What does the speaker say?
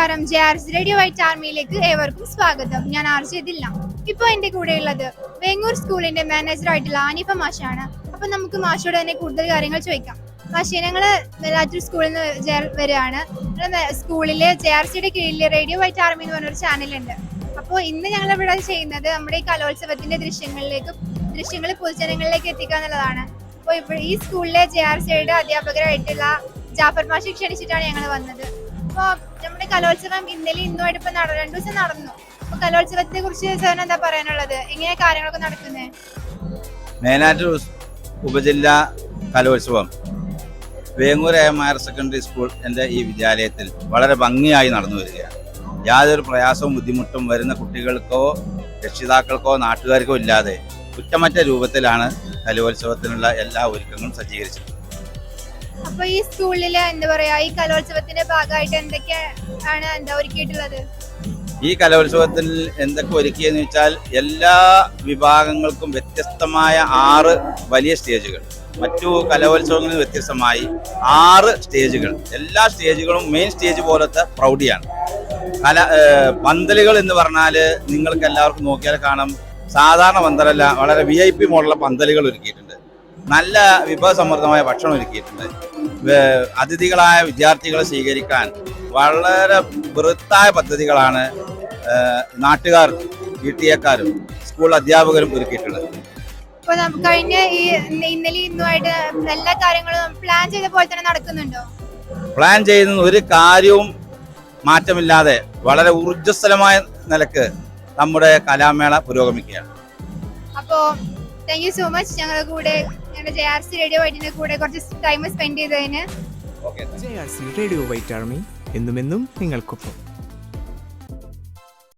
നമസ്കാരം, JRC radio white ആർമിയിലേക്ക് ഏവർക്കും സ്വാഗതം. ഞാൻ ആർജിതില്ല. ഇപ്പോൾ എൻ്റെ കൂടെയുള്ളത് വേങ്ങൂർ സ്കൂളിന്റെ മാനേജർ ആയിട്ടുള്ള ആനിഫ മാഷാണ്. അപ്പൊ നമുക്ക് മാഷോട് തന്നെ കൂടുതൽ കാര്യങ്ങൾ ചോദിക്കാം. മാഷേ, ഞങ്ങള് വെള്ളാറ്റൂർ സ്കൂളിൽ നിന്ന് വരികയാണ്. സ്കൂളില് JRCയുടെ കീഴിൽ റേഡിയോ വൈറ്റ് ആർമി എന്ന് പറഞ്ഞൊരു ചാനലുണ്ട്. അപ്പോൾ ഇന്ന് ഞങ്ങൾ ഇവിടെ ചെയ്യുന്നത് നമ്മുടെ ഈ കലോത്സവത്തിന്റെ ദൃശ്യങ്ങൾ പൊതുജനങ്ങളിലേക്ക് എത്തിക്കുക എന്നുള്ളതാണ്. അപ്പോൾ ഇപ്പോൾ ഈ സ്കൂളിലെ JRCയുടെ അധ്യാപകരായിട്ടുള്ള ജാഫർ മാഷി ക്ഷണിച്ചിട്ടാണ് ഞങ്ങൾ വന്നത്. അപ്പോൾ നമ്മുടെ കലോത്സവം ഇന്നലെ ഇന്നുമായിട്ട് ഇപ്പൊ 2 ദിവസം നടന്നു. അപ്പൊ കലോത്സവത്തെ കുറിച്ച് സാറിന് എന്താ പറയാനുള്ളത്? എങ്ങനെയാ കാര്യങ്ങളൊക്കെ നടക്കുന്നത്? മേലാറ്റൂർ ഉപജില്ലാ കലോത്സവം വേങ്ങൂർ ഹയർ സെക്കൻഡറി സ്കൂൾ എൻ്റെ ഈ വിദ്യാലയത്തിൽ വളരെ ഭംഗിയായി നടന്നു വരികയാണ്. യാതൊരു പ്രയാസവും ബുദ്ധിമുട്ടും വരുന്ന കുട്ടികൾക്കോ രക്ഷിതാക്കൾക്കോ നാട്ടുകാർക്കോ ഇല്ലാതെ കുറ്റമറ്റ രൂപത്തിലാണ് കലോത്സവത്തിനുള്ള എല്ലാ ഒരുക്കങ്ങളും സജ്ജീകരിച്ചത്. അപ്പൊ ഈ സ്കൂളില് എന്താ പറയാ, ഈ കലോത്സവത്തിന്റെ ഭാഗമായിട്ട് എന്തൊക്കെയാണ് ഒരുക്കിയിട്ടുള്ളത്? ഈ കലോത്സവത്തിൽ എന്തൊക്കെ ഒരുക്കിയെന്ന് വെച്ചാൽ എല്ലാ വിഭാഗങ്ങൾക്കും വ്യത്യസ്തമായ 6 വലിയ സ്റ്റേജുകൾ, മറ്റു കലോത്സവങ്ങളിൽ വ്യത്യസ്തമായി 6 സ്റ്റേജുകൾ. എല്ലാ സ്റ്റേജുകളും മെയിൻ സ്റ്റേജ് പോലത്തെ പ്രൗഢിയാണ്. പന്തലുകൾ എന്ന് പറഞ്ഞാൽ നിങ്ങൾക്ക് എല്ലാവർക്കും നോക്കിയാൽ കാണാം, സാധാരണ പന്തലല്ല, വളരെ VIP മോഡലുള്ള പന്തലുകൾ ഒരുക്കിയിട്ടുണ്ട്. നല്ല വിഭവസമൃദ്ധമായ ഭക്ഷണം ഒരുക്കിയിട്ടുണ്ട്. അതിഥികളായ വിദ്യാർത്ഥികളെ സ്വീകരിക്കാൻ വളരെ ബൃഹത്തായ പദ്ധതികളാണ് നാട്ടുകാർ, PTA-ക്കാരും സ്കൂൾ അധ്യാപകരും ഒരുക്കിയിട്ടുള്ളത്. കഴിഞ്ഞ ഇന്നലെ ഇന്നുമായിട്ട് എല്ലാ കാര്യങ്ങളും പ്ലാൻ ചെയ്ത പോലെ തന്നെ നടക്കുന്നുണ്ടോ? പ്ലാൻ ചെയ്യുന്ന ഒരു കാര്യവും മാറ്റമില്ലാതെ വളരെ ഊർജ്ജസ്വലമായ നിലക്ക് നമ്മുടെ കലാമേള പുരോഗമിക്കുകയാണ്. അപ്പോ താങ്ക് യു സോ മച്ച്. ഞങ്ങളുടെ കൂടെ JRC റേഡിയോ വൈറ്റിന്റെ കൂടെ കുറച്ച് ടൈം സ്പെൻഡ് ചെയ്തതിന്. JRC റേഡിയോ വൈറ്റ് ആർമി എന്നുമെന്നും നിങ്ങൾക്കൊപ്പം.